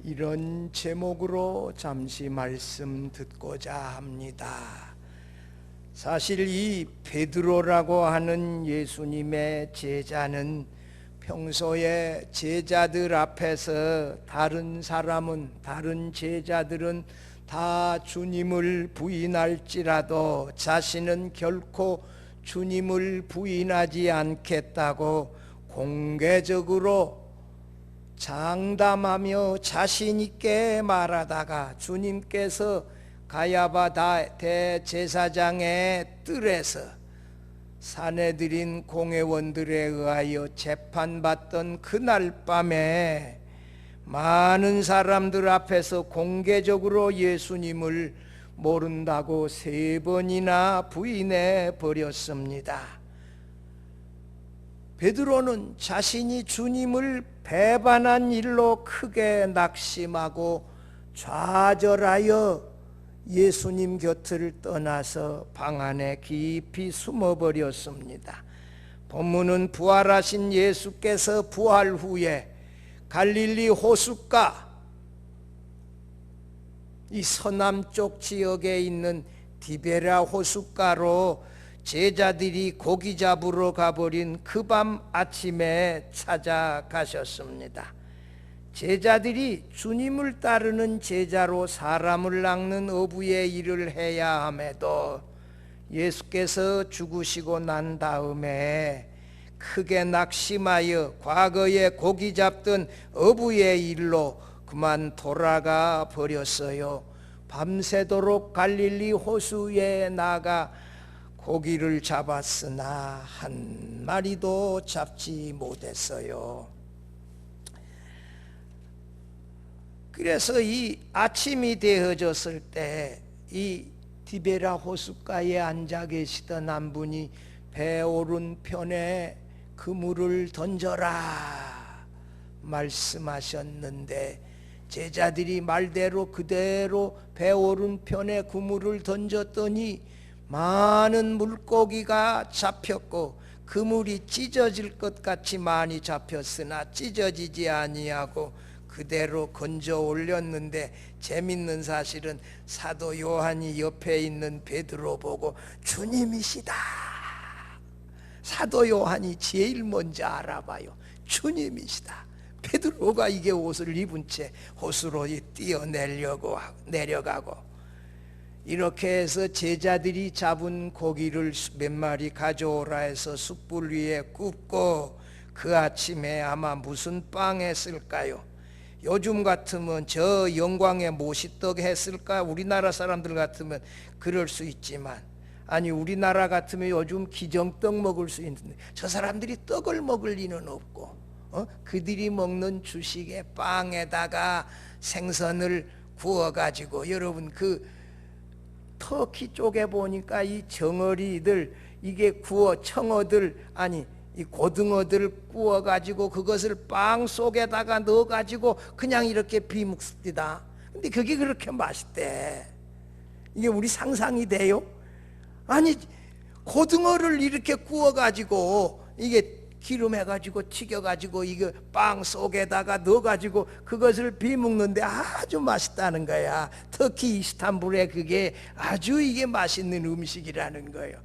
이런 제목으로 잠시 말씀 듣고자 합니다. 사실 이 베드로라고 하는 예수님의 제자는 평소에 제자들 앞에서 다른 제자들은 다 주님을 부인할지라도 자신은 결코 주님을 부인하지 않겠다고 공개적으로 장담하며 자신 있게 말하다가 주님께서 가야바 대제사장의 뜰에서 사내들인 공회원들에 의하여 재판받던 그날 밤에 많은 사람들 앞에서 공개적으로 예수님을 모른다고 3번이나 부인해 버렸습니다. 베드로는 자신이 주님을 배반한 일로 크게 낙심하고 좌절하여 예수님 곁을 떠나서 방 안에 깊이 숨어버렸습니다. 본문은 부활하신 예수께서 부활 후에 갈릴리 호숫가 이 서남쪽 지역에 있는 디베라 호숫가로 제자들이 고기 잡으러 가버린 그 밤 아침에 찾아가셨습니다. 제자들이 주님을 따르는 제자로 사람을 낚는 어부의 일을 해야 함에도 예수께서 죽으시고 난 다음에 크게 낙심하여 과거에 고기 잡던 어부의 일로 그만 돌아가 버렸어요. 밤새도록 갈릴리 호수에 나가 고기를 잡았으나 한 마리도 잡지 못했어요. 그래서 이 아침이 되어졌을 때 이 디베라 호숫가에 앉아 계시던 한 분이 배 오른편에 그물을 던져라 말씀하셨는데 제자들이 말대로 그대로 배 오른편에 그물을 던졌더니 많은 물고기가 잡혔고 그물이 찢어질 것 같이 많이 잡혔으나 찢어지지 아니하고 그대로 건져 올렸는데 재밌는 사실은 사도 요한이 옆에 있는 베드로 보고 주님이시다. 사도 요한이 제일 먼저 알아봐요. 주님이시다. 베드로가 이게 옷을 입은 채 호수로 내려가고 이렇게 해서 제자들이 잡은 고기를 몇 마리 가져오라 해서 숯불 위에 굽고 그 아침에 아마 무슨 빵 했을까요? 요즘 같으면 저 영광의 모시떡 했을까? 우리나라 사람들 같으면 그럴 수 있지만 아니 우리나라 같으면 요즘 기정떡 먹을 수 있는데 저 사람들이 떡을 먹을 리는 없고 그들이 먹는 주식의 빵에다가 생선을 구워가지고 여러분 그 터키 쪽에 보니까 이 정어리들 이게 청어들 아니 이 고등어들 구워가지고 그것을 빵 속에다가 넣어가지고 그냥 이렇게 비먹습니다. 근데 그게 그렇게 맛있대. 이게 우리 상상이 돼요? 아니 고등어를 이렇게 구워가지고 이게 기름 해가지고 튀겨가지고 이거 빵 속에다가 넣어가지고 그것을 비먹는데 아주 맛있다는 거야. 터키 이스탄불에 그게 아주 이게 맛있는 음식이라는 거예요.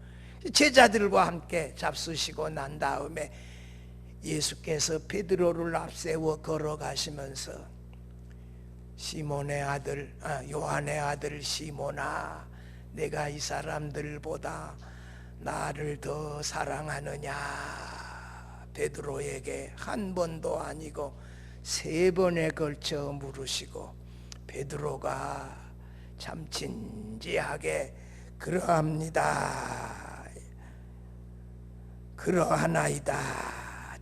제자들과 함께 잡수시고 난 다음에 예수께서 베드로를 앞세워 걸어가시면서 요한의 아들 시몬아, 내가 이 사람들보다 나를 더 사랑하느냐? 베드로에게 한 번도 아니고 3번에 걸쳐 물으시고 베드로가 참 진지하게 그러하나이다.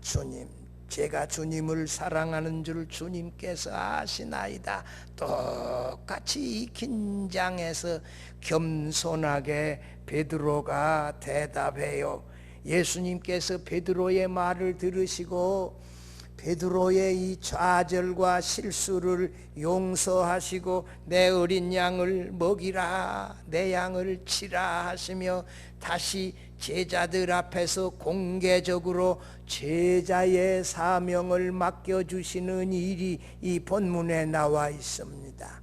주님, 제가 주님을 사랑하는 줄 주님께서 아시나이다. 똑같이 이 긴장해서 겸손하게 베드로가 대답해요. 예수님께서 베드로의 말을 들으시고 베드로의 이 좌절과 실수를 용서하시고 내 어린 양을 먹이라, 내 양을 치라 하시며 다시 제자들 앞에서 공개적으로 제자의 사명을 맡겨주시는 일이 이 본문에 나와 있습니다.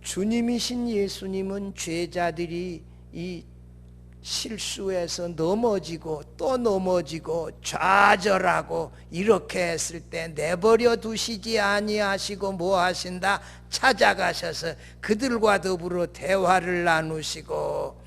주님이신 예수님은 제자들이 이 실수해서 넘어지고 또 넘어지고 좌절하고 이렇게 했을 때 내버려 두시지 아니하시고 뭐 하신다? 찾아가셔서 그들과 더불어 대화를 나누시고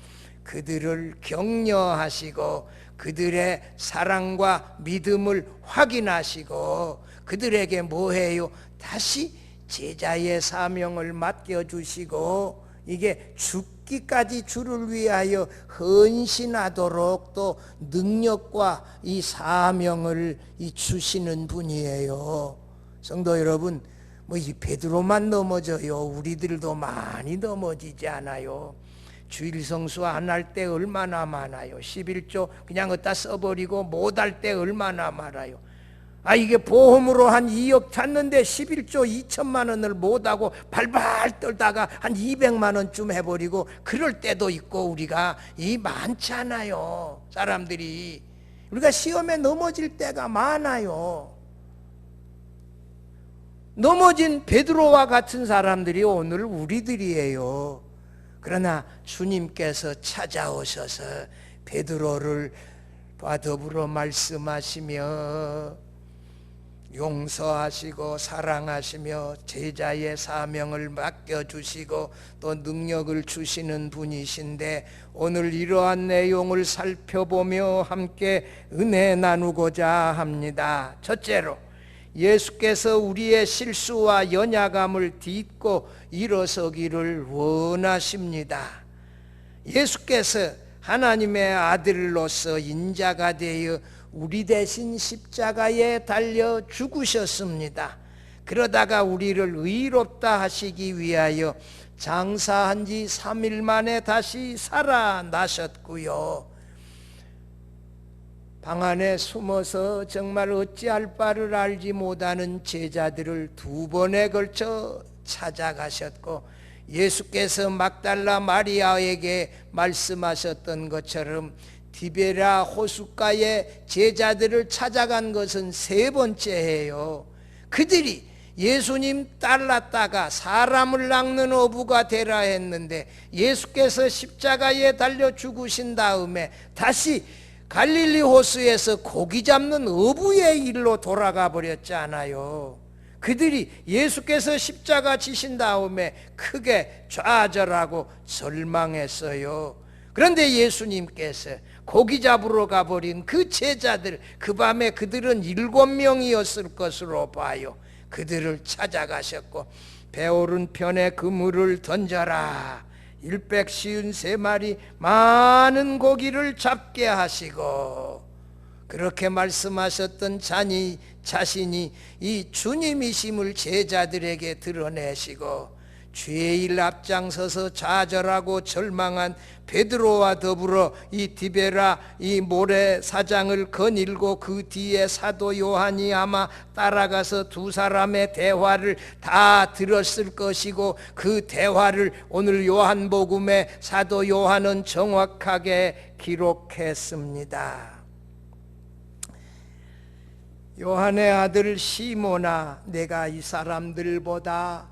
그들을 격려하시고 그들의 사랑과 믿음을 확인하시고 그들에게 뭐 해요? 다시 제자의 사명을 맡겨주시고 이게 죽기까지 주를 위하여 헌신하도록 또 능력과 이 사명을 주시는 분이에요. 성도 여러분, 뭐 이 베드로만 넘어져요. 우리들도 많이 넘어지지 않아요? 주일 성수 안 할 때 얼마나 많아요. 11조 그냥 갖다 써버리고 못 할 때 얼마나 많아요. 이게 보험으로 한 2억 탔는데 11조 2천만 원을 못하고 발발 떨다가 한 200만 원쯤 해버리고 그럴 때도 있고 우리가 많잖아요. 사람들이 우리가 시험에 넘어질 때가 많아요. 넘어진 베드로와 같은 사람들이 오늘 우리들이에요. 그러나 주님께서 찾아오셔서 베드로를 더불어 말씀하시며 용서하시고 사랑하시며 제자의 사명을 맡겨주시고 또 능력을 주시는 분이신데 오늘 이러한 내용을 살펴보며 함께 은혜 나누고자 합니다. 첫째로 예수께서 우리의 실수와 연약함을 딛고 일어서기를 원하십니다. 예수께서 하나님의 아들로서 인자가 되어 우리 대신 십자가에 달려 죽으셨습니다. 그러다가 우리를 의롭다 하시기 위하여 장사한 지 3일 만에 다시 살아나셨고요. 방 안에 숨어서 정말 어찌할 바를 알지 못하는 제자들을 2번에 걸쳐 찾아가셨고 예수께서 막달라 마리아에게 말씀하셨던 것처럼 디베라 호숫가에 제자들을 찾아간 것은 3번째예요. 그들이 예수님 따랐다가 사람을 낚는 어부가 되라 했는데 예수께서 십자가에 달려 죽으신 다음에 다시 갈릴리 호수에서 고기 잡는 어부의 일로 돌아가 버렸잖아요. 그들이 예수께서 십자가 지신 다음에 크게 좌절하고 절망했어요. 그런데 예수님께서 고기 잡으러 가버린 그 제자들, 그 밤에 그들은 7명이었을 것으로 봐요. 그들을 찾아가셨고 배 오른편에 그물을 던져라 153마리 많은 고기를 잡게 하시고 그렇게 말씀하셨던 자신이 이 주님이심을 제자들에게 드러내시고 죄의 일 앞장서서 좌절하고 절망한 베드로와 더불어 이 디베라 이 모래사장을 거닐고 그 뒤에 사도 요한이 아마 따라가서 2 사람의 대화를 다 들었을 것이고 그 대화를 오늘 요한복음에 사도 요한은 정확하게 기록했습니다. 요한의 아들 시몬아, 내가 이 사람들보다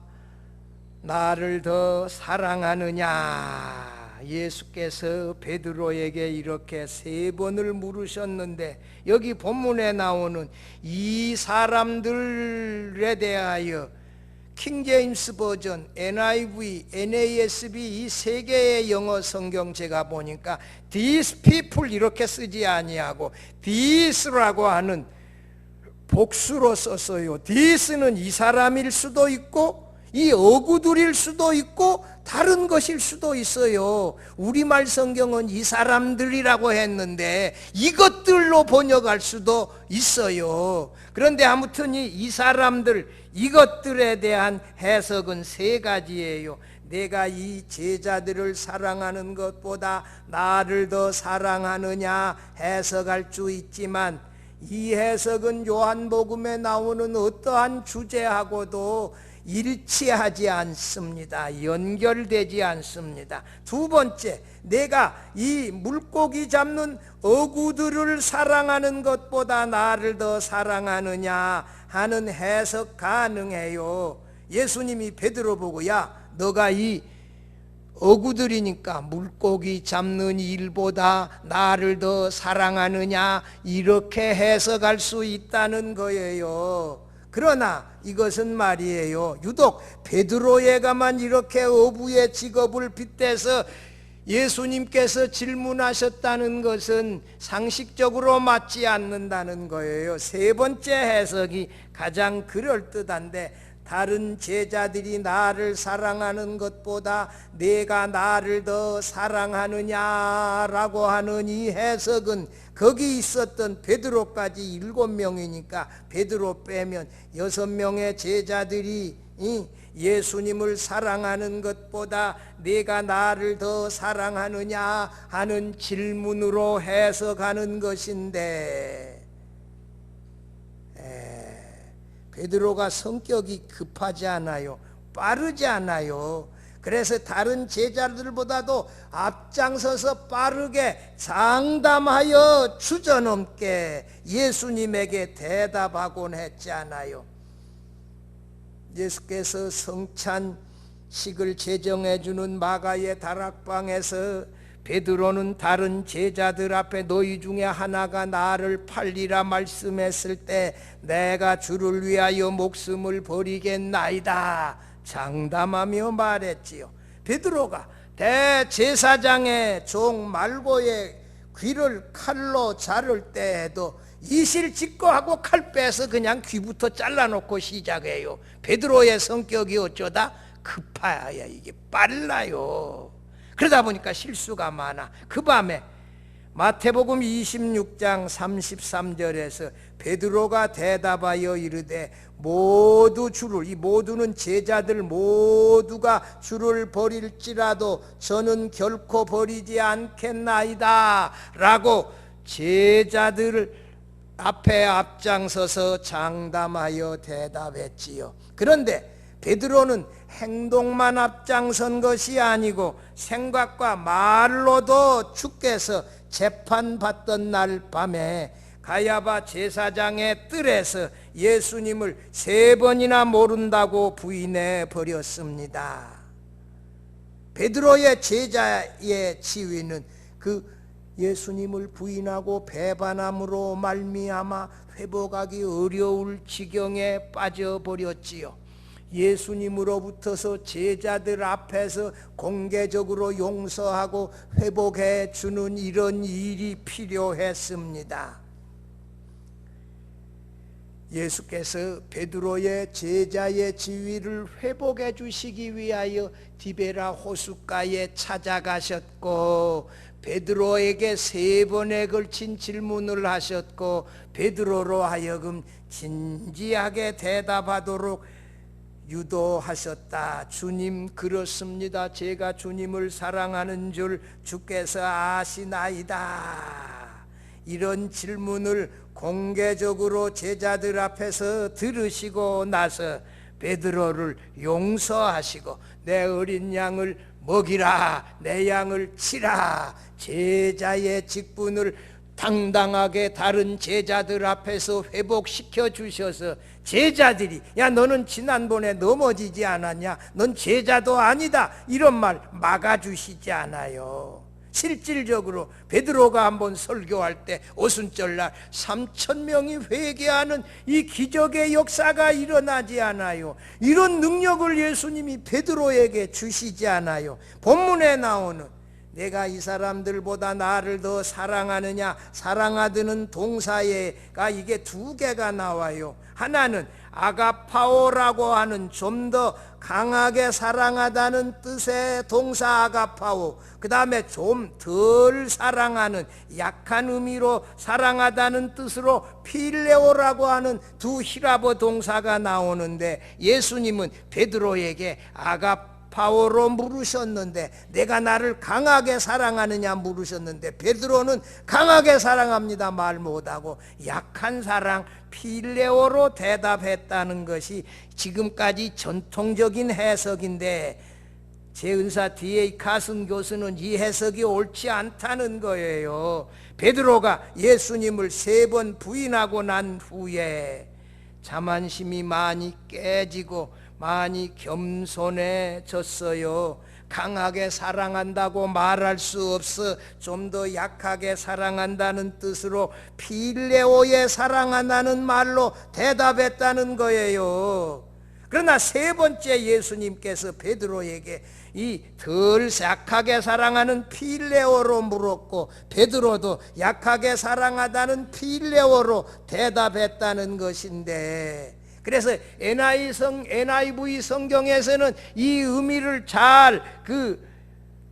나를 더 사랑하느냐? 예수께서 베드로에게 이렇게 3번을 물으셨는데 여기 본문에 나오는 이 사람들에 대하여 킹제임스 버전, NIV, NASB 이 3개의 영어 성경 제가 보니까 These people 이렇게 쓰지 아니하고 These라고 하는 복수로 썼어요. These는 이 사람일 수도 있고 이 어구들일 수도 있고 다른 것일 수도 있어요. 우리말 성경은 이 사람들이라고 했는데 이것들로 번역할 수도 있어요. 그런데 아무튼 이 사람들, 이것들에 대한 해석은 3가지예요. 내가 이 제자들을 사랑하는 것보다 나를 더 사랑하느냐 해석할 수 있지만 이 해석은 요한복음에 나오는 어떠한 주제하고도 일치하지 않습니다. 연결되지 않습니다. 두 번째, 내가 이 물고기 잡는 어구들을 사랑하는 것보다 나를 더 사랑하느냐 하는 해석 가능해요. 예수님이 베드로 보고, 야, 너가 이 어구들이니까 물고기 잡는 일보다 나를 더 사랑하느냐, 이렇게 해석할 수 있다는 거예요. 그러나 이것은 말이에요, 유독 베드로에게만 이렇게 어부의 직업을 빗대서 예수님께서 질문하셨다는 것은 상식적으로 맞지 않는다는 거예요. 세 번째 해석이 가장 그럴듯한데, 다른 제자들이 나를 사랑하는 것보다 내가 나를 더 사랑하느냐라고 하는 이 해석은 거기 있었던 베드로까지 7명이니까 베드로 빼면 6명의 제자들이 예수님을 사랑하는 것보다 내가 나를 더 사랑하느냐 하는 질문으로 해석하는 것인데, 베드로가 성격이 급하지 않아요. 빠르지 않아요. 그래서 다른 제자들보다도 앞장서서 빠르게 장담하여 주저넘게 예수님에게 대답하곤 했잖아요. 예수께서 성찬식을 제정해 주는 마가의 다락방에서 베드로는 다른 제자들 앞에 너희 중에 하나가 나를 팔리라 말씀했을 때 내가 주를 위하여 목숨을 버리겠나이다 장담하며 말했지요. 베드로가 대제사장의 종 말고의 귀를 칼로 자를 때에도 이실직고하고 칼 빼서 그냥 귀부터 잘라놓고 시작해요. 베드로의 성격이 어쩌다 급해야 이게 빨라요. 그러다 보니까 실수가 많아. 그 밤에 마태복음 26장 33절에서 베드로가 대답하여 이르되 모두 주를, 이 모두는 제자들 모두가 주를 버릴지라도 저는 결코 버리지 않겠나이다 라고 제자들 앞에 앞장서서 장담하여 대답했지요. 그런데 베드로는 행동만 앞장선 것이 아니고 생각과 말로도 주께서 재판받던 날 밤에 가야바 제사장의 뜰에서 예수님을 3번이나 모른다고 부인해 버렸습니다. 베드로의 제자의 지위는 그 예수님을 부인하고 배반함으로 말미암아 회복하기 어려울 지경에 빠져버렸지요. 예수님으로부터서 제자들 앞에서 공개적으로 용서하고 회복해 주는 이런 일이 필요했습니다. 예수께서 베드로의 제자의 지위를 회복해 주시기 위하여 디베라 호숫가에 찾아가셨고 베드로에게 3번에 걸친 질문을 하셨고 베드로로 하여금 진지하게 대답하도록 유도하셨다. 주님, 그렇습니다. 제가 주님을 사랑하는 줄 주께서 아시나이다. 이런 질문을 공개적으로 제자들 앞에서 들으시고 나서 베드로를 용서하시고 내 어린 양을 먹이라, 내 양을 치라, 제자의 직분을 당당하게 다른 제자들 앞에서 회복시켜 주셔서 제자들이 야 너는 지난번에 넘어지지 않았냐, 넌 제자도 아니다, 이런 말 막아주시지 않아요. 실질적으로 베드로가 한번 설교할 때 오순절날 3,000명이 회개하는 이 기적의 역사가 일어나지 않아요. 이런 능력을 예수님이 베드로에게 주시지 않아요. 본문에 나오는 내가 이 사람들보다 나를 더 사랑하느냐, 사랑하드는 동사가 이게 2개가 나와요. 하나는 아가파오라고 하는 좀 더 강하게 사랑하다는 뜻의 동사 아가파오, 그 다음에 좀 덜 사랑하는 약한 의미로 사랑하다는 뜻으로 필레오라고 하는 2 히라보 동사가 나오는데 예수님은 베드로에게 아가파오로 물으셨는데 내가 나를 강하게 사랑하느냐 물으셨는데 베드로는 강하게 사랑합니다 말 못하고 약한 사랑 필레오로 대답했다는 것이 지금까지 전통적인 해석인데 제 은사 D.A. 카슨 교수는 이 해석이 옳지 않다는 거예요. 베드로가 예수님을 3번 부인하고 난 후에 자만심이 많이 깨지고 많이 겸손해졌어요. 강하게 사랑한다고 말할 수 없어 좀 더 약하게 사랑한다는 뜻으로 필레오에 사랑한다는 말로 대답했다는 거예요. 그러나 3번째 예수님께서 베드로에게 이 덜 약하게 사랑하는 필레오로 물었고 베드로도 약하게 사랑하다는 필레오로 대답했다는 것인데, 그래서 NIV 성경에서는 이 의미를 잘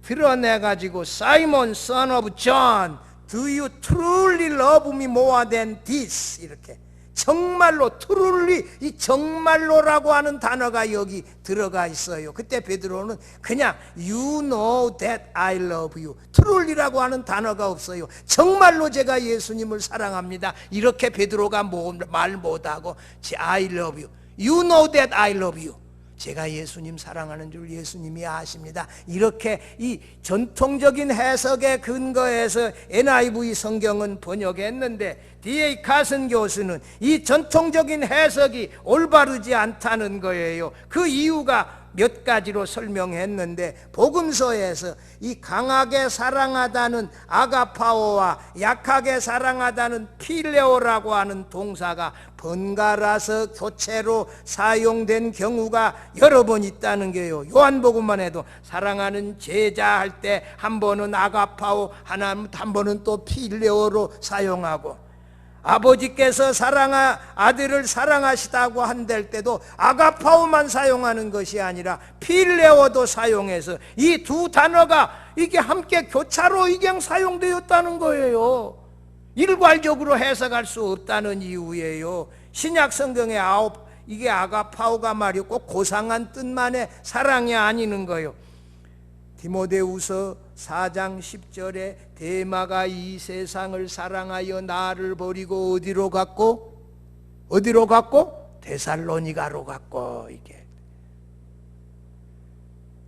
드러내가지고 Simon son of John, do you truly love me more than this? 이렇게 정말로 truly, 이 정말로라고 하는 단어가 여기 들어가 있어요. 그때 베드로는 그냥 you know that I love you, truly라고 하는 단어가 없어요. 정말로 제가 예수님을 사랑합니다 이렇게 베드로가 말 못하고 I love you, you know that I love you, 제가 예수님 사랑하는 줄 예수님이 아십니다. 이렇게 이 전통적인 해석에 근거해서 NIV 성경은 번역했는데 D.A. 카슨 교수는 이 전통적인 해석이 올바르지 않다는 거예요. 그 이유가 몇 가지로 설명했는데 복음서에서 이 강하게 사랑하다는 아가파오와 약하게 사랑하다는 필레오라고 하는 동사가 번갈아서 교체로 사용된 경우가 여러 번 있다는 거예요. 요한복음만 해도 사랑하는 제자 할 때 한 번은 아가파오, 한 번은 또 필레오로 사용하고, 아버지께서 아들을 사랑하시다고 한들 때도 아가파오만 사용하는 것이 아니라 필레오도 사용해서 이 두 단어가 이게 함께 교차로 이게 사용되었다는 거예요. 일괄적으로 해석할 수 없다는 이유예요. 신약 성경에 이게 아가파오가 말이 꼭 고상한 뜻만의 사랑이 아니는 거예요. 디모데후서 4장 10절에 데마가 이 세상을 사랑하여 나를 버리고 어디로 갔고? 데살로니가로 갔고. 이게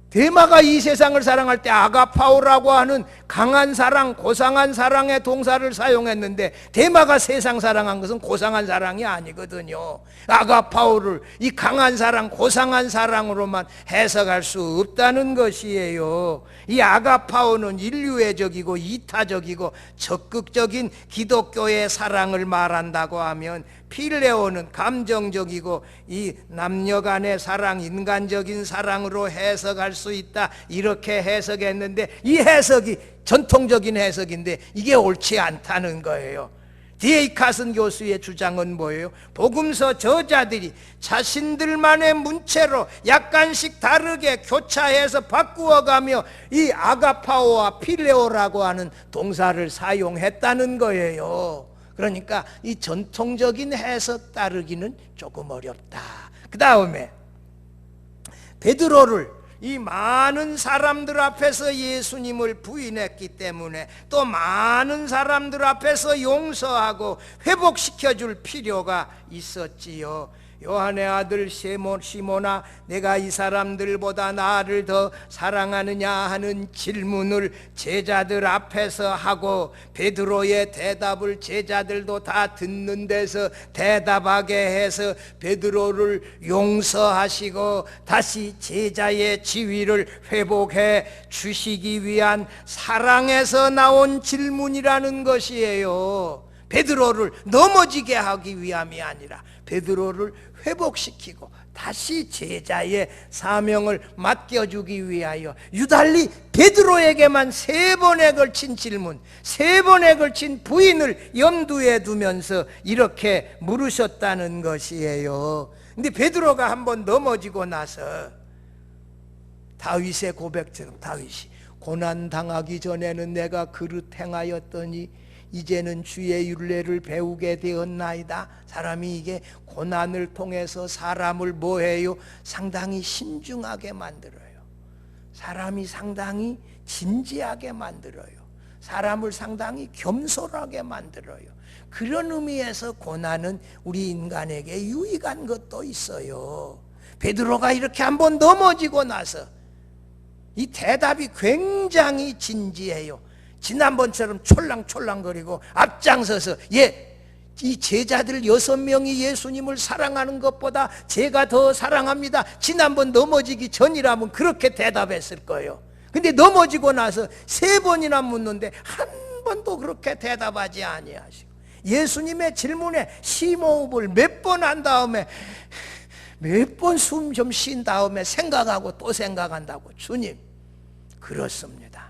데마가 이 세상을 사랑할 때 아가파오라고 하는 강한 사랑, 고상한 사랑의 동사를 사용했는데 데마가 세상 사랑한 것은 고상한 사랑이 아니거든요. 아가파오를 이 강한 사랑, 고상한 사랑으로만 해석할 수 없다는 것이에요. 이 아가파오는 인류애적이고 이타적이고 적극적인 기독교의 사랑을 말한다고 하면, 필레오는 감정적이고 이 남녀간의 사랑, 인간적인 사랑으로 해석할 수 있다 이렇게 해석했는데 이 해석이 전통적인 해석인데 이게 옳지 않다는 거예요. D.A. 카슨 교수의 주장은 뭐예요? 복음서 저자들이 자신들만의 문체로 약간씩 다르게 교차해서 바꾸어가며 이 아가파오와 필레오라고 하는 동사를 사용했다는 거예요. 그러니까 이 전통적인 해석 따르기는 조금 어렵다. 그 다음에 베드로를 이 많은 사람들 앞에서 예수님을 부인했기 때문에 또 많은 사람들 앞에서 용서하고 회복시켜줄 필요가 있었지요. 요한의 아들 시몬아, 내가 이 사람들보다 나를 더 사랑하느냐 하는 질문을 제자들 앞에서 하고 베드로의 대답을 제자들도 다 듣는 데서 대답하게 해서 베드로를 용서하시고 다시 제자의 지위를 회복해 주시기 위한 사랑에서 나온 질문이라는 것이에요. 베드로를 넘어지게 하기 위함이 아니라 베드로를 회복시키고 다시 제자의 사명을 맡겨주기 위하여 유달리 베드로에게만 3번에 걸친 질문, 3번에 걸친 부인을 염두에 두면서 이렇게 물으셨다는 것이에요. 근데 베드로가 한번 넘어지고 나서 다윗의 고백처럼, 다윗이 고난당하기 전에는 내가 그릇 행하였더니 이제는 주의 율례를 배우게 되었나이다. 사람이 이게 고난을 통해서 사람을 뭐해요? 상당히 신중하게 만들어요. 사람이 상당히 진지하게 만들어요. 사람을 상당히 겸손하게 만들어요. 그런 의미에서 고난은 우리 인간에게 유익한 것도 있어요. 베드로가 이렇게 한번 넘어지고 나서 이 대답이 굉장히 진지해요. 지난번처럼 촐랑촐랑거리고 앞장서서 이 제자들 6명이 예수님을 사랑하는 것보다 제가 더 사랑합니다. 지난번 넘어지기 전이라면 그렇게 대답했을 거예요. 근데 넘어지고 나서 3번이나 묻는데 한 번도 그렇게 대답하지 아니하시고 예수님의 질문에 심호흡을 몇 번 한 다음에 몇 번 숨 좀 쉰 다음에 생각하고 또 생각한다고. 주님, 그렇습니다.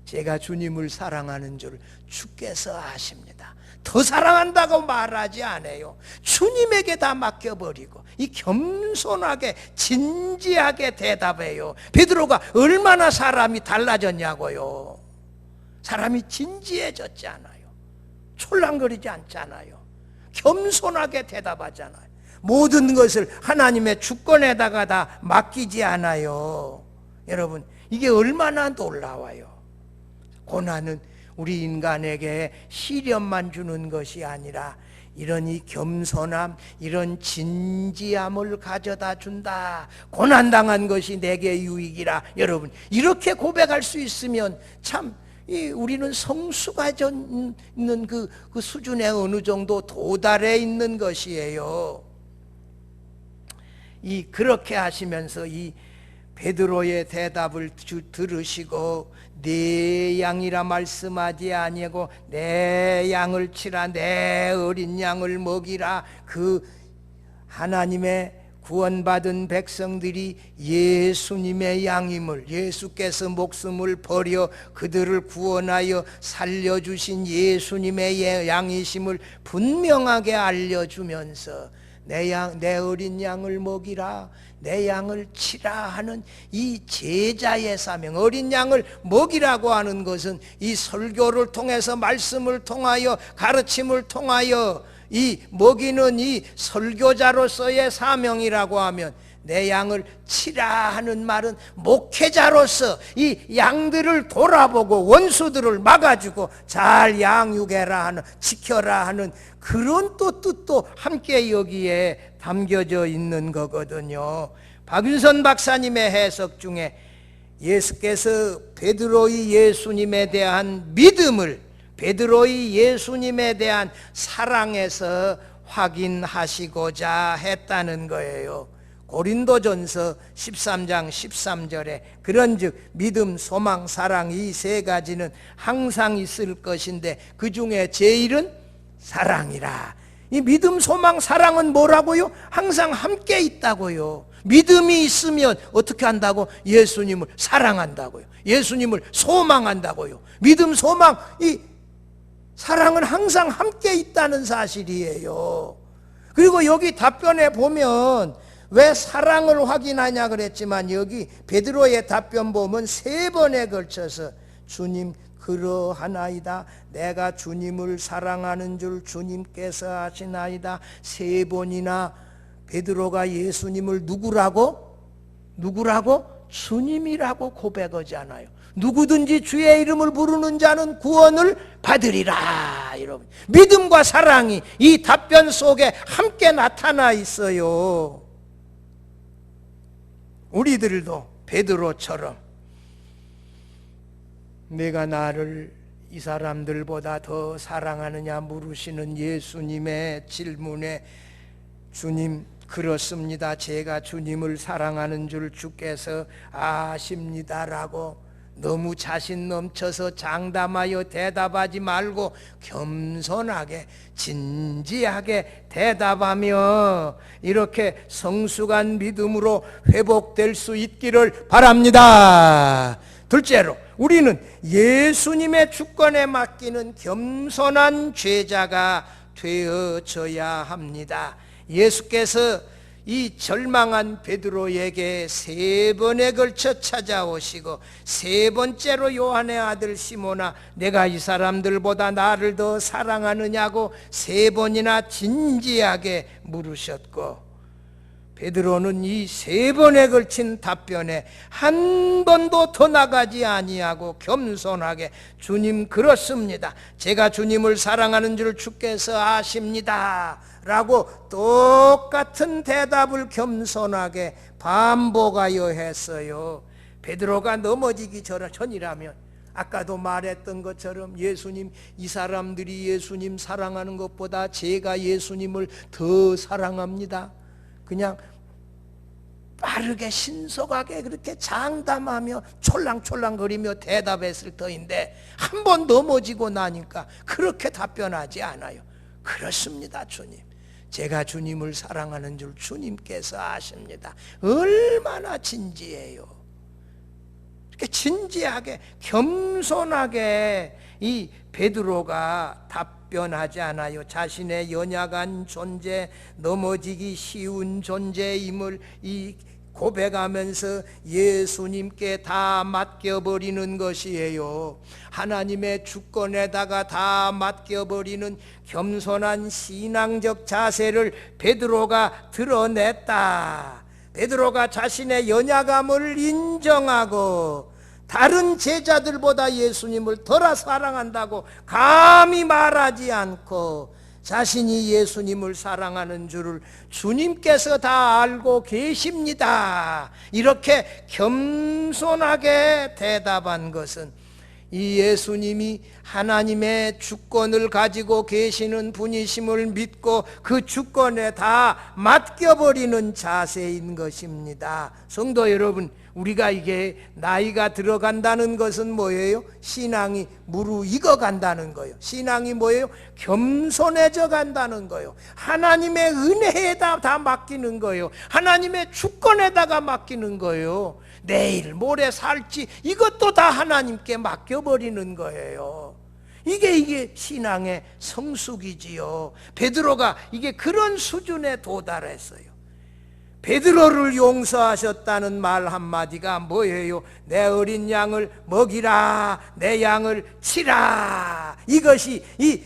제가 주님을 사랑하는 줄 주께서 아십니다. 더 사랑한다고 말하지 않아요. 주님에게 다 맡겨버리고 이 겸손하게 진지하게 대답해요. 베드로가 얼마나 사람이 달라졌냐고요. 사람이 진지해졌잖아요. 촐랑거리지 않잖아요. 겸손하게 대답하잖아요. 모든 것을 하나님의 주권에다가 다 맡기지 않아요. 여러분, 이게 얼마나 놀라워요. 고난은 우리 인간에게 시련만 주는 것이 아니라 이런 이 겸손함, 이런 진지함을 가져다 준다. 고난당한 것이 내게 유익이라. 여러분, 이렇게 고백할 수 있으면 참 우리는 성수가 있는 그 수준에 어느 정도 도달해 있는 것이에요. 그렇게 하시면서 이 베드로의 대답을 들으시고 내 양이라 말씀하지 아니하고 내 양을 치라, 내 어린 양을 먹이라. 그 하나님의 구원받은 백성들이 예수님의 양임을, 예수께서 목숨을 버려 그들을 구원하여 살려주신 예수님의 양이심을 분명하게 알려주면서 내 어린 양을 먹이라, 내 양을 치라 하는 이 제자의 사명, 어린 양을 먹이라고 하는 것은 이 설교를 통해서, 말씀을 통하여, 가르침을 통하여 이 먹이는 이 설교자로서의 사명이라고 하면, 내 양을 치라 하는 말은 목회자로서 이 양들을 돌아보고 원수들을 막아주고 잘 양육해라 하는, 지켜라 하는 그런 또 뜻도 함께 여기에 담겨져 있는 거거든요. 박윤선 박사님의 해석 중에 예수께서 베드로의 예수님에 대한 믿음을 베드로의 예수님에 대한 사랑에서 확인하시고자 했다는 거예요. 고린도전서 13장 13절에 그런즉 믿음, 소망, 사랑 이 3가지는 항상 있을 것인데 그 중에 제일은 사랑이라. 이 믿음, 소망, 사랑은 뭐라고요? 항상 함께 있다고요. 믿음이 있으면 어떻게 한다고? 예수님을 사랑한다고요. 예수님을 소망한다고요. 믿음, 소망, 이 사랑은 항상 함께 있다는 사실이에요. 그리고 여기 답변에 보면 왜 사랑을 확인하냐 그랬지만 여기 베드로의 답변 보면 3번에 걸쳐서 주님 그러하나이다, 내가 주님을 사랑하는 줄 주님께서 아시나이다. 3번이나 베드로가 예수님을 누구라고? 주님이라고 고백하잖아요. 누구든지 주의 이름을 부르는 자는 구원을 받으리라. 여러분, 믿음과 사랑이 이 답변 속에 함께 나타나 있어요. 우리들도 베드로처럼 내가 나를 이 사람들보다 더 사랑하느냐 물으시는 예수님의 질문에 주님 그렇습니다, 제가 주님을 사랑하는 줄 주께서 아십니다라고 너무 자신 넘쳐서 장담하여 대답하지 말고 겸손하게 진지하게 대답하며 이렇게 성숙한 믿음으로 회복될 수 있기를 바랍니다. 둘째로, 우리는 예수님의 주권에 맡기는 겸손한 제자가 되어져야 합니다. 예수께서 이 절망한 베드로에게 3번에 걸쳐 찾아오시고 3번째로 요한의 아들 시몬아, 내가 이 사람들보다 나를 더 사랑하느냐고 3번이나 진지하게 물으셨고, 베드로는 이 3번에 걸친 답변에 한 번도 더 나가지 아니하고 겸손하게 주님 그렇습니다. 제가 주님을 사랑하는 줄 주께서 아십니다. 라고 똑같은 대답을 겸손하게 반복하여 했어요. 베드로가 넘어지기 전이라면 아까도 말했던 것처럼 예수님, 이 사람들이 예수님 사랑하는 것보다 제가 예수님을 더 사랑합니다. 그냥 빠르게 신속하게 그렇게 장담하며 촐랑촐랑거리며 대답했을 터인데 한 번 넘어지고 나니까 그렇게 답변하지 않아요. 그렇습니다, 주님. 제가 주님을 사랑하는 줄 주님께서 아십니다. 얼마나 진지해요. 이렇게 진지하게 겸손하게 이 베드로가 답변하지 않아요. 자신의 연약한 존재, 넘어지기 쉬운 존재임을 이 고백하면서 예수님께 다 맡겨버리는 것이에요. 하나님의 주권에다가 다 맡겨버리는 겸손한 신앙적 자세를 베드로가 드러냈다. 베드로가 자신의 연약함을 인정하고 다른 제자들보다 예수님을 덜 사랑한다고 감히 말하지 않고 자신이 예수님을 사랑하는 줄을 주님께서 다 알고 계십니다. 이렇게 겸손하게 대답한 것은 이 예수님이 하나님의 주권을 가지고 계시는 분이심을 믿고 그 주권에 다 맡겨버리는 자세인 것입니다. 성도 여러분, 우리가 이게 나이가 들어간다는 것은 뭐예요? 신앙이 무르익어 간다는 거예요. 신앙이 뭐예요? 겸손해져 간다는 거예요. 하나님의 은혜에다 다 맡기는 거예요. 하나님의 주권에다가 맡기는 거예요. 내일 모레 살지 이것도 다 하나님께 맡겨버리는 거예요. 이게 신앙의 성숙이지요. 베드로가 이게 그런 수준에 도달했어요. 베드로를 용서하셨다는 말 한마디가 뭐예요? 내 어린 양을 먹이라, 내 양을 치라. 이것이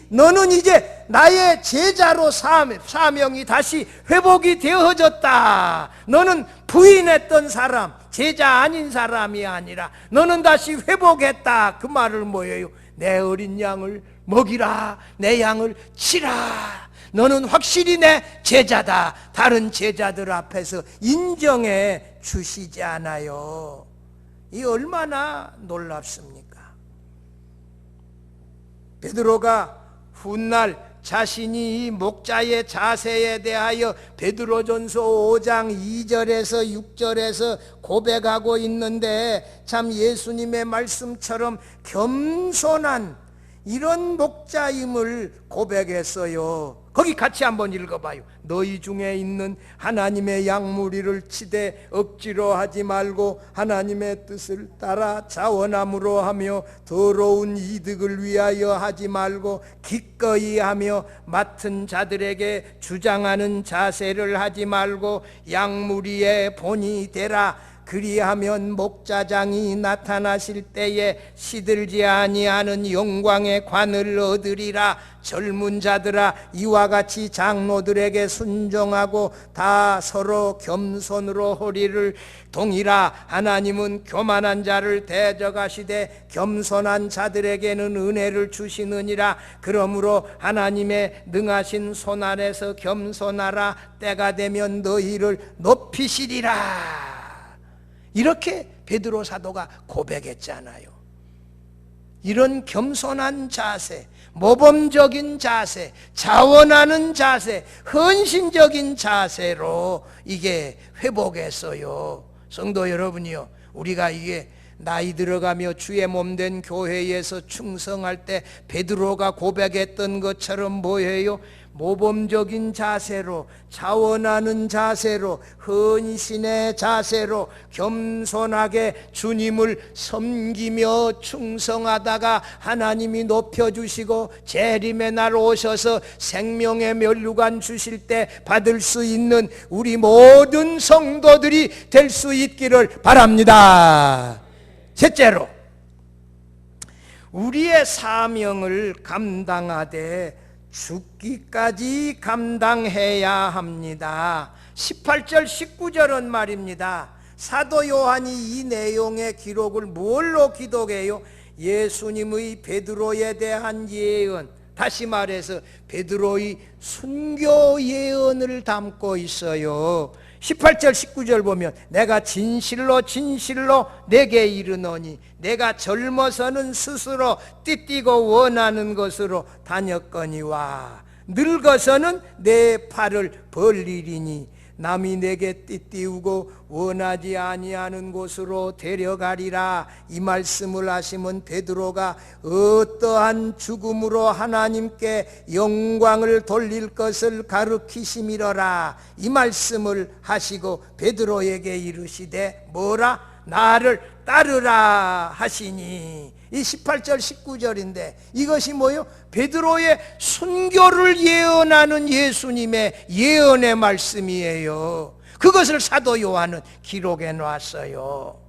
너는 이제 나의 제자로 사명이 다시 회복이 되어졌다. 너는 부인했던 사람, 제자 아닌 사람이 아니라 너는 다시 회복했다. 그 말을 뭐예요? 내 어린 양을 먹이라, 내 양을 치라. 너는 확실히 내 제자다. 다른 제자들 앞에서 인정해 주시지 않아요. 이 얼마나 놀랍습니까? 베드로가 훗날 자신이 이 목자의 자세에 대하여 베드로전서 5장 2절에서 6절에서 고백하고 있는데 참 예수님의 말씀처럼 겸손한 이런 목자임을 고백했어요. 거기 같이 한번 읽어봐요. 너희 중에 있는 하나님의 양무리를 치되 억지로 하지 말고 하나님의 뜻을 따라 자원함으로 하며 더러운 이득을 위하여 하지 말고 기꺼이 하며 맡은 자들에게 주장하는 자세를 하지 말고 양무리의 본이 되라. 그리하면 목자장이 나타나실 때에 시들지 아니하는 영광의 관을 얻으리라. 젊은 자들아, 이와 같이 장로들에게 순종하고 다 서로 겸손으로 허리를 동이라. 하나님은 교만한 자를 대적하시되 겸손한 자들에게는 은혜를 주시느니라. 그러므로 하나님의 능하신 손 아래서 겸손하라. 때가 되면 너희를 높이시리라. 이렇게 베드로 사도가 고백했잖아요. 이런 겸손한 자세, 모범적인 자세, 자원하는 자세, 헌신적인 자세로 이게 회복했어요. 성도 여러분이요, 우리가 이게 나이 들어가며 주의 몸된 교회에서 충성할 때 베드로가 고백했던 것처럼 뭐예요? 모범적인 자세로, 자원하는 자세로, 헌신의 자세로 겸손하게 주님을 섬기며 충성하다가 하나님이 높여주시고 재림의 날 오셔서 생명의 면류관 주실 때 받을 수 있는 우리 모든 성도들이 될 수 있기를 바랍니다. 셋째로, 우리의 사명을 감당하되 죽기까지 감당해야 합니다. 18절 19절은 말입니다. 사도 요한이 이 내용의 기록을 뭘로 기록해요? 예수님의 베드로에 대한 예언, 다시 말해서 베드로의 순교 예언을 담고 있어요. 18절 19절 보면 내가 진실로 진실로 내게 이르노니 내가 젊어서는 스스로 띠띠고 원하는 것으로 다녔거니와 늙어서는 내 팔을 벌리리니 남이 내게 띠띠우고 원하지 아니하는 곳으로 데려가리라. 이 말씀을 하시면 베드로가 어떠한 죽음으로 하나님께 영광을 돌릴 것을 가르치심이러라. 이 말씀을 하시고 베드로에게 이르시되 뭐라? 나를 따르라 하시니. 이 18절 19절인데 이것이 뭐요? 베드로의 순교를 예언하는 예수님의 예언의 말씀이에요. 그것을 사도 요한은 기록해 놨어요.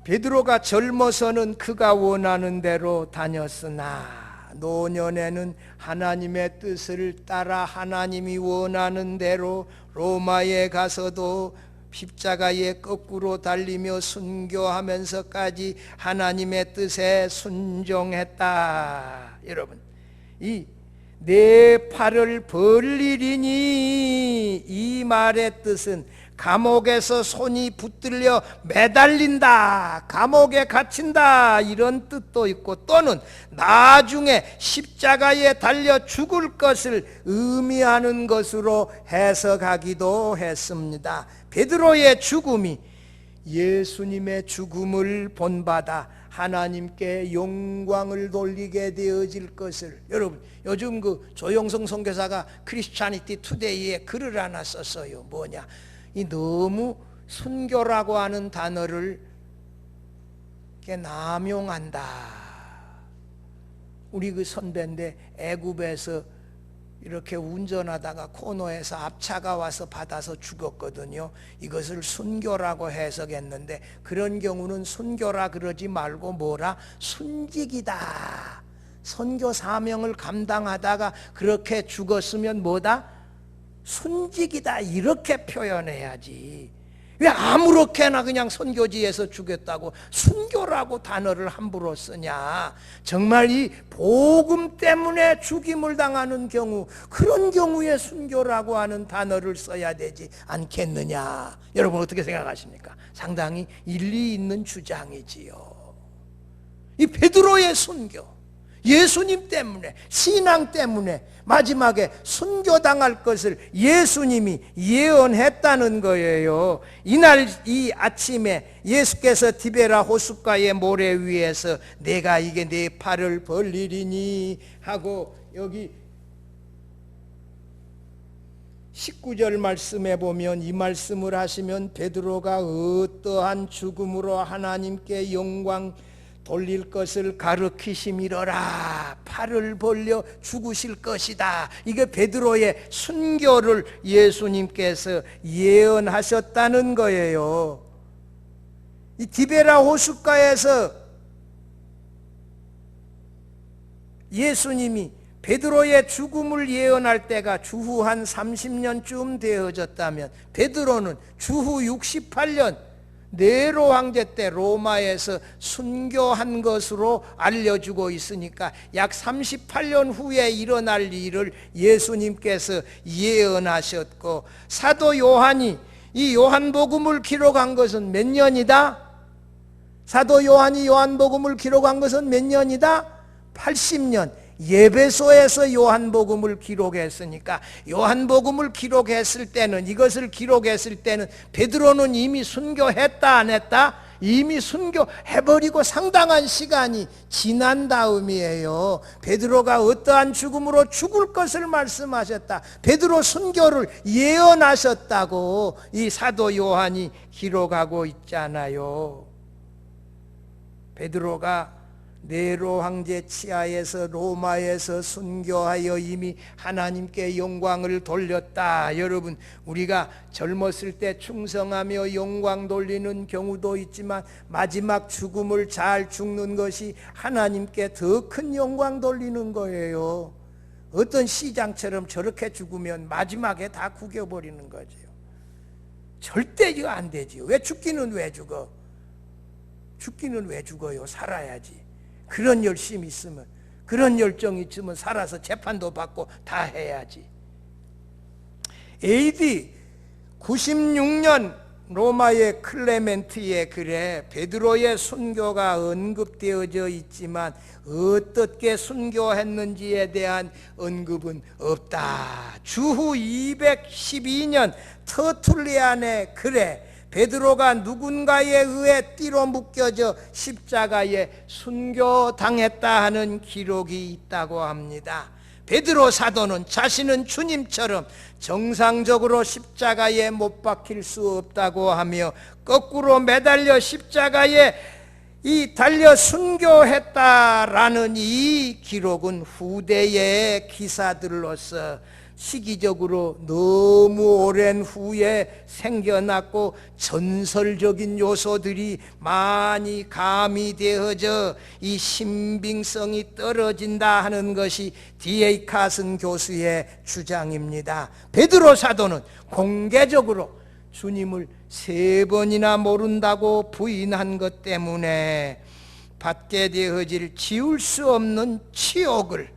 베드로가 젊어서는 그가 원하는 대로 다녔으나 노년에는 하나님의 뜻을 따라 하나님이 원하는 대로 로마에 가서도 십자가에 거꾸로 달리며 순교하면서까지 하나님의 뜻에 순종했다. 여러분, 이 내 팔을 벌리리니 이 말의 뜻은 감옥에서 손이 붙들려 매달린다, 감옥에 갇힌다 이런 뜻도 있고 또는 나중에 십자가에 달려 죽을 것을 의미하는 것으로 해석하기도 했습니다. 베드로의 죽음이 예수님의 죽음을 본받아 하나님께 영광을 돌리게 되어질 것을, 여러분 요즘 그 조영성 선교사가 크리스찬니티 투데이에 글을 하나 썼어요. 뭐냐, 이 너무 순교라고 하는 단어를 남용한다. 우리 그 선배인데 애굽에서 이렇게 운전하다가 코너에서 앞차가 와서 받아서 죽었거든요. 이것을 순교라고 해석했는데 그런 경우는 순교라 그러지 말고 뭐라? 순직이다. 선교 사명을 감당하다가 그렇게 죽었으면 뭐다? 순직이다 이렇게 표현해야지. 왜 아무렇게나 그냥 선교지에서 죽였다고 순교라고 단어를 함부로 쓰냐. 정말 이 복음 때문에 죽임을 당하는 경우, 그런 경우에 순교라고 하는 단어를 써야 되지 않겠느냐. 여러분 어떻게 생각하십니까? 상당히 일리 있는 주장이지요. 이 베드로의 순교, 예수님 때문에, 신앙 때문에 마지막에 순교당할 것을 예수님이 예언했다는 거예요. 이날 이 아침에 예수께서 디베라 호숫가의 모래 위에서 내가 이게 내 팔을 벌리리니 하고 여기 19절 말씀에 보면 이 말씀을 하시면 베드로가 어떠한 죽음으로 하나님께 영광 돌릴 것을 가르치심이러라. 팔을 벌려 죽으실 것이다. 이게 베드로의 순교를 예수님께서 예언하셨다는 거예요. 이 디베라 호숫가에서 예수님이 베드로의 죽음을 예언할 때가 주후 한 30년쯤 되어졌다면 베드로는 주후 68년 네로 황제 때 로마에서 순교한 것으로 알려주고 있으니까 약 38년 후에 일어날 일을 예수님께서 예언하셨고, 사도 요한이 이 요한복음을 기록한 것은 몇 년이다? 사도 요한이 요한복음을 기록한 것은 몇 년이다? 80년. 예배소에서 요한복음을 기록했으니까 요한복음을 기록했을 때는, 이것을 기록했을 때는 베드로는 이미 순교했다 안 했다? 이미 순교해버리고 상당한 시간이 지난 다음이에요. 베드로가 어떠한 죽음으로 죽을 것을 말씀하셨다, 베드로 순교를 예언하셨다고 이 사도 요한이 기록하고 있잖아요. 베드로가 네로 황제 치하에서 로마에서 순교하여 이미 하나님께 영광을 돌렸다. 여러분, 우리가 젊었을 때 충성하며 영광 돌리는 경우도 있지만 마지막 죽음을 잘 죽는 것이 하나님께 더 큰 영광 돌리는 거예요. 어떤 시장처럼 저렇게 죽으면 마지막에 다 구겨버리는 거지요. 절대 이거 안 되지요. 왜 죽기는 왜 죽어? 죽기는 왜 죽어요? 살아야지. 그런 열심이 있으면, 그런 열정이 있으면 살아서 재판도 받고 다 해야지. AD 96년 로마의 클레멘트의 글에 베드로의 순교가 언급되어져 있지만 어떻게 순교했는지에 대한 언급은 없다. 주후 212년 터툴리안의 글에 베드로가 누군가에 의해 띠로 묶여져 십자가에 순교당했다 하는 기록이 있다고 합니다. 베드로 사도는 자신은 주님처럼 정상적으로 십자가에 못 박힐 수 없다고 하며 거꾸로 매달려 십자가에 달려 순교했다라는 이 기록은 후대의 기사들로서 시기적으로 너무 오랜 후에 생겨났고 전설적인 요소들이 많이 가미되어져 이 신빙성이 떨어진다 하는 것이 D.A. 카슨 교수의 주장입니다. 베드로 사도는 공개적으로 주님을 3번이나 모른다고 부인한 것 때문에 받게 되어질 지울 수 없는 치욕을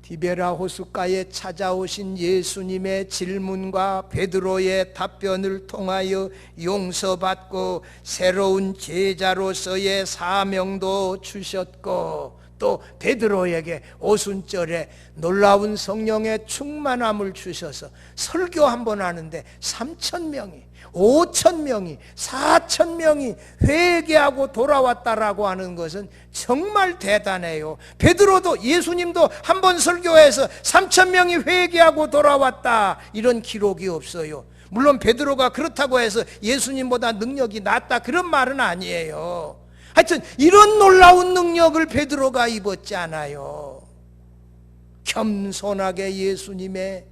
디베라 호숫가에 찾아오신 예수님의 질문과 베드로의 답변을 통하여 용서받고 새로운 제자로서의 사명도 주셨고, 또 베드로에게 오순절에 놀라운 성령의 충만함을 주셔서 설교 한 번 하는데 3,000명이 5,000명이 4,000명이 회개하고 돌아왔다라고 하는 것은 정말 대단해요. 베드로도 예수님도 한 번 설교해서 3,000명이 회개하고 돌아왔다 이런 기록이 없어요. 물론 베드로가 그렇다고 해서 예수님보다 능력이 낫다 그런 말은 아니에요. 하여튼 이런 놀라운 능력을 베드로가 입었지 않아요. 겸손하게 예수님의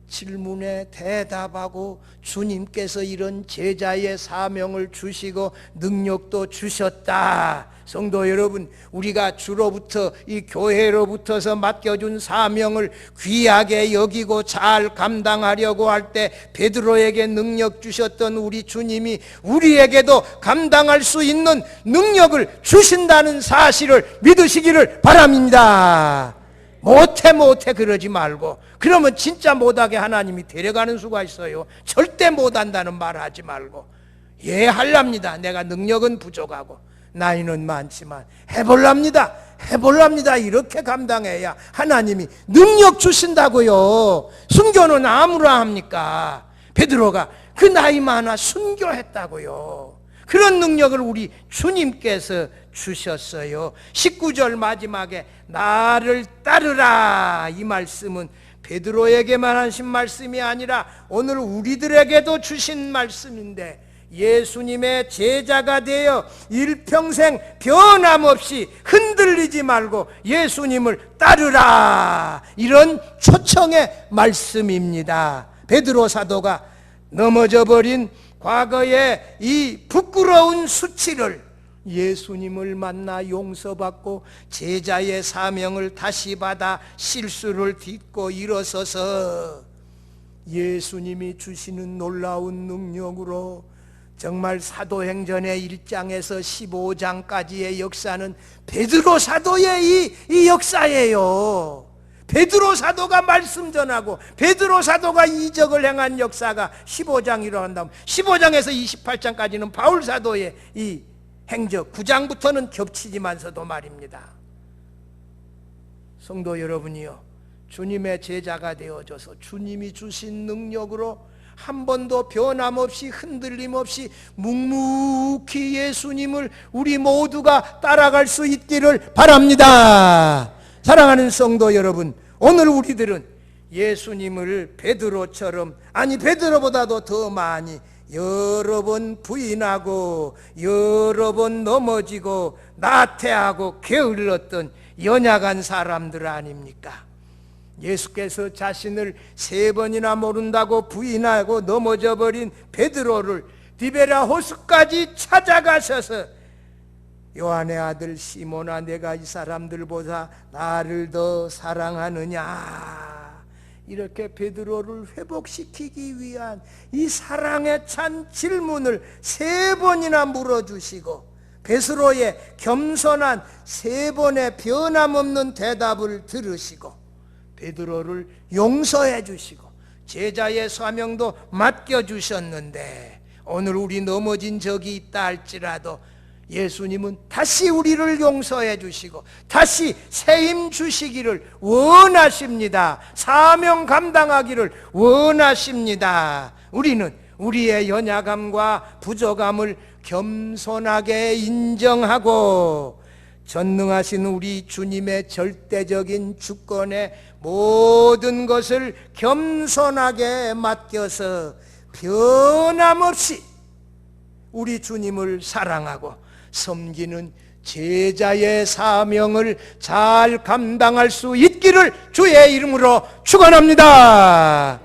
질문에 대답하고 주님께서 이런 제자의 사명을 주시고 능력도 주셨다. 성도 여러분, 우리가 주로부터 이 교회로부터서 맡겨준 사명을 귀하게 여기고 잘 감당하려고 할 때 베드로에게 능력 주셨던 우리 주님이 우리에게도 감당할 수 있는 능력을 주신다는 사실을 믿으시기를 바랍니다. 못해 그러지 말고, 그러면 진짜 못하게 하나님이 데려가는 수가 있어요. 절대 못한다는 말 하지 말고, 예 할랍니다. 내가 능력은 부족하고 나이는 많지만 해볼랍니다. 이렇게 감당해야 하나님이 능력 주신다고요. 순교는 아무나 합니까? 베드로가 그 나이 많아 순교했다고요. 그런 능력을 우리 주님께서 주셨어요. 19절 마지막에 나를 따르라, 이 말씀은 베드로에게만 하신 말씀이 아니라 오늘 우리들에게도 주신 말씀인데, 예수님의 제자가 되어 일평생 변함없이 흔들리지 말고 예수님을 따르라, 이런 초청의 말씀입니다. 베드로 사도가 넘어져 버린 과거의 이 부끄러운 수치를 예수님을 만나 용서받고 제자의 사명을 다시 받아 실수를 딛고 일어서서 예수님이 주시는 놀라운 능력으로 정말 사도행전의 1장에서 15장까지의 역사는 베드로 사도의 이 역사예요. 베드로 사도가 말씀 전하고 베드로 사도가 이적을 행한 역사가 15장이라고 한다면 15장에서 28장까지는 바울 사도의 이 행적, 9장부터는 겹치지만서도 말입니다. 성도 여러분이요, 주님의 제자가 되어져서 주님이 주신 능력으로 한 번도 변함없이 흔들림 없이 묵묵히 예수님을 우리 모두가 따라갈 수 있기를 바랍니다. 사랑하는 성도 여러분, 오늘 우리들은 예수님을 베드로처럼, 아니 베드로보다도 더 많이 여러 번 부인하고 여러 번 넘어지고 나태하고 게을렀던 연약한 사람들 아닙니까? 예수께서 자신을 3번이나 모른다고 부인하고 넘어져 버린 베드로를 디베라 호수까지 찾아가셔서 요한의 아들 시몬아, 내가 이 사람들보다 나를 더 사랑하느냐? 이렇게 베드로를 회복시키기 위한 이 사랑에 찬 질문을 3번이나 물어주시고, 베드로의 겸손한 3번의 변함없는 대답을 들으시고, 베드로를 용서해 주시고 제자의 사명도 맡겨주셨는데, 오늘 우리 넘어진 적이 있다 할지라도 예수님은 다시 우리를 용서해 주시고 다시 새 힘 주시기를 원하십니다. 사명 감당하기를 원하십니다. 우리는 우리의 연약함과 부족함을 겸손하게 인정하고 전능하신 우리 주님의 절대적인 주권에 모든 것을 겸손하게 맡겨서 변함없이 우리 주님을 사랑하고 섬기는 제자의 사명을 잘 감당할 수 있기를 주의 이름으로 축원합니다.